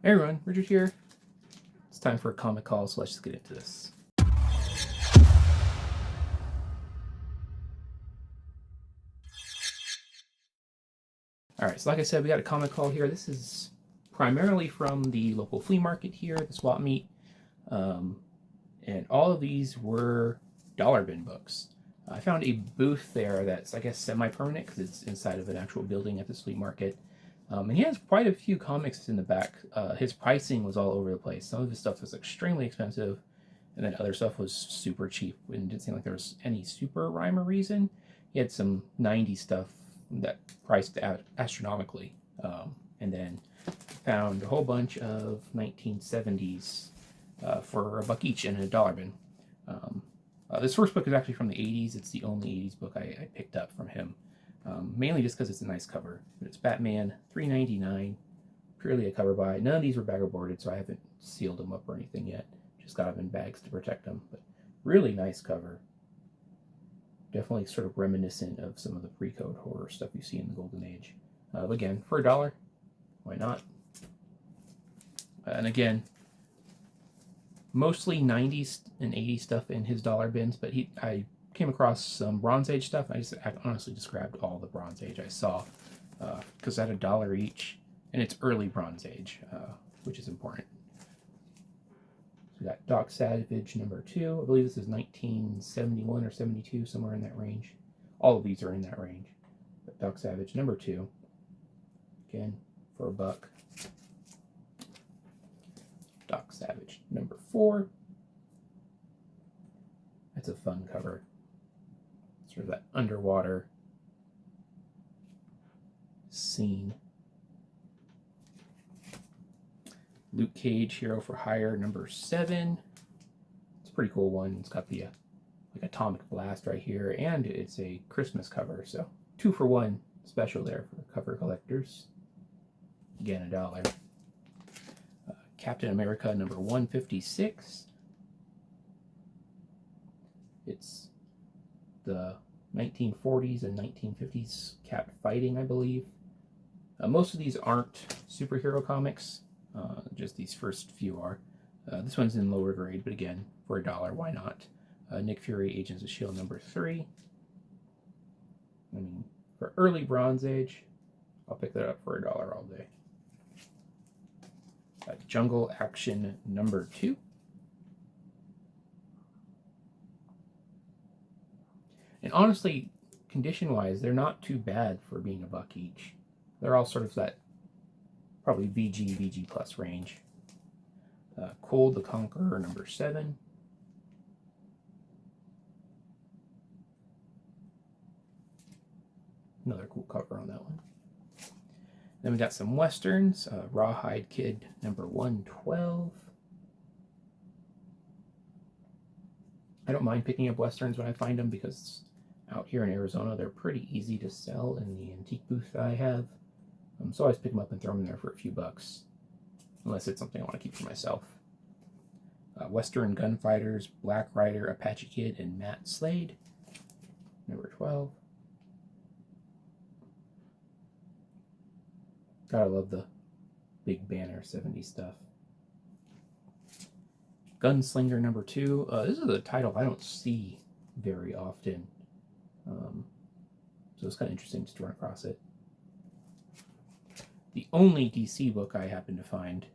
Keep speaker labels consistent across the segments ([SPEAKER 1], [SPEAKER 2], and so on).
[SPEAKER 1] Hey everyone, Richard here. It's time for a comic call, so let's just get into this. Alright, so like I said, we got a comic call here. This is primarily from the local flea market here, the swap meet. And all of these were dollar bin books. I found a booth there that's, I guess, semi-permanent because it's inside of an actual building at this flea market. And he has quite a few comics in the back. His pricing was all over the place. Some of his stuff was extremely expensive, and then other stuff was super cheap. And it didn't seem like there was any super rhyme or reason. He had some 90s stuff that priced out astronomically. And then found a whole bunch of 1970s for a buck each in a dollar bin. This first book is actually from the 80s. It's the only 80s book I picked up from him. Mainly just because it's a nice cover. It's Batman, $3.99, purely a cover buy. None of these were bagger boarded, so I haven't sealed them up or anything yet. Just got them in bags to protect them. But really nice cover. Definitely sort of reminiscent of some of the pre-code horror stuff you see in the Golden Age. Again, for $1, why not? And again, mostly 90s and 80s stuff in his dollar bins, but I came across some Bronze Age stuff. I honestly just grabbed all the Bronze Age I saw because at $1 each, and it's early Bronze Age, which is important. So we got Doc Savage #2. I believe this is 1971 or 72, somewhere in that range. All of these are in that range. But Doc Savage #2, again, for a buck. Doc Savage #4. That's a fun cover. Sort of that underwater scene. Luke Cage, Hero for Hire #7. It's a pretty cool one. It's got the like atomic blast right here, and it's a Christmas cover, so 2-for-1 special there for cover collectors. Again, $1. Captain America #156. It's the 1940s and 1950s Cap fighting, I believe. Most of these aren't superhero comics, just these first few are. This one's in lower grade, but again, for $1, why not? Nick Fury, Agents of S.H.I.E.L.D. #3. I mean, for early Bronze Age, I'll pick that up for $1 all day. Jungle Action #2. And honestly, condition-wise, they're not too bad for being a buck each. They're all sort of that probably VG plus range. Cold the Conqueror #7. Another cool cover on that one. Then we got some westerns. Rawhide Kid #112. I don't mind picking up westerns when I find them because out here in Arizona they're pretty easy to sell in the antique booth that I have. So I always pick them up and throw them there for a few bucks, unless it's something I want to keep for myself. Western Gunfighters, Black Rider, Apache Kid, and Matt Slade #12. Gotta love the big banner 70s stuff. Gunslinger #2. This is a title I don't see very often, so it's kind of interesting just to run across it. The only DC book I happened to find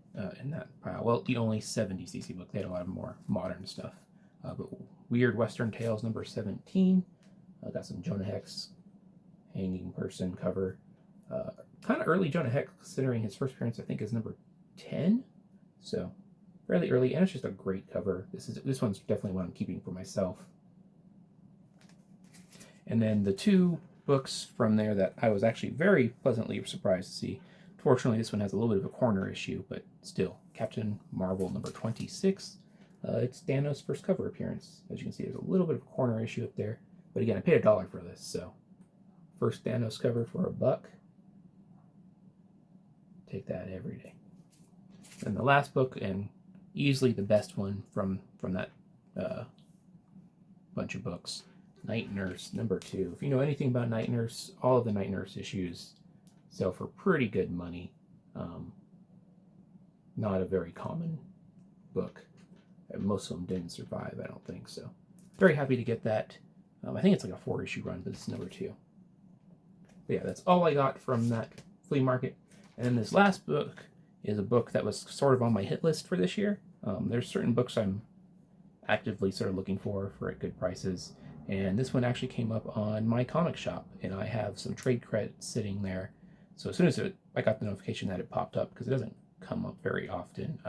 [SPEAKER 1] in that pile, well, the only 70s DC book. They had a lot of more modern stuff. But Weird Western Tales #17. Got some Jonah Hex hanging person cover. Kind of early Jonah Hex, considering his first appearance I think is #10. So fairly early, and it's just a great cover. This one's definitely one I'm keeping for myself. And then the two books from there that I was actually very pleasantly surprised to see. Fortunately, this one has a little bit of a corner issue, but still, Captain Marvel #26. It's Thanos' first cover appearance. As you can see, there's a little bit of a corner issue up there. But again, I paid $1 for this, so first Thanos cover for a buck. Take that every day. And the last book, and easily the best one from that bunch of books, Night Nurse #2. If you know anything about Night Nurse, all of the Night Nurse issues sell for pretty good money. not a very common book. And most of them didn't survive, I don't think. So very happy to get that. I think it's like a 4-issue run, but it's number 2. But yeah, that's all I got from that flea market. And then this last book is a book that was sort of on my hit list for this year. There's certain books I'm actively sort of looking for at good prices. And this one actually came up on my comic shop, and I have some trade credits sitting there. So as soon as I got the notification that it popped up, because it doesn't come up very often,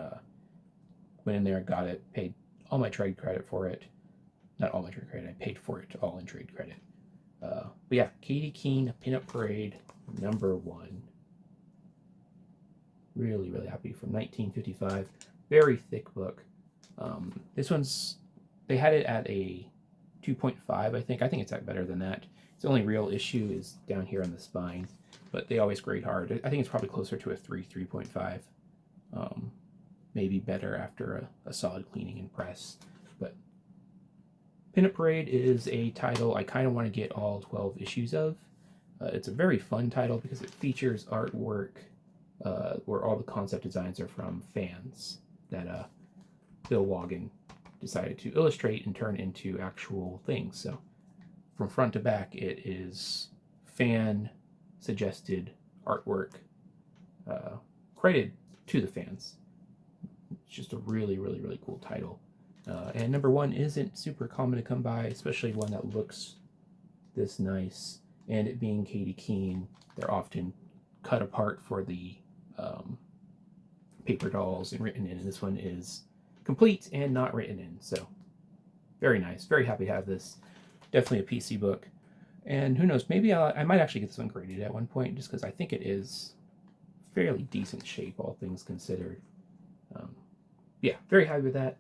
[SPEAKER 1] went in there, got it, paid all my trade credit for it. Not all my trade credit, I paid for it all in trade credit. But yeah, Katie Keene, Pinup Parade, number 1. Really, really happy, from 1955. Very thick book. This one's, they had it at a 2.5, I think. I think it's better than that. Its only real issue is down here on the spine, but they always grade hard. I think it's probably closer to a 3.5. Maybe better after a solid cleaning and press. But Pinup Parade is a title I kind of want to get all 12 issues of. It's a very fun title because it features artwork where all the concept designs are from fans that Bill Wagen decided to illustrate and turn into actual things. So from front to back, it is fan suggested artwork credited to the fans. It's just a really, really, really cool title. And number 1 isn't super common to come by, especially one that looks this nice. And it being Katie Keene, they're often cut apart for the paper dolls and written in. And this one is complete and not written in. So very nice. Very happy to have this. Definitely a PC book. And who knows, maybe I might actually get this one graded at one point, just because I think it is fairly decent shape, all things considered. Yeah, very happy with that.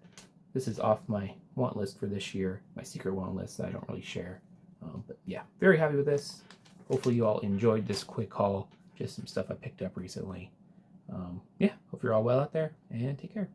[SPEAKER 1] This is off my want list for this year, my secret want list that I don't really share. But yeah, very happy with this. Hopefully you all enjoyed this quick haul. Just some stuff I picked up recently. Yeah, hope you're all well out there, and take care.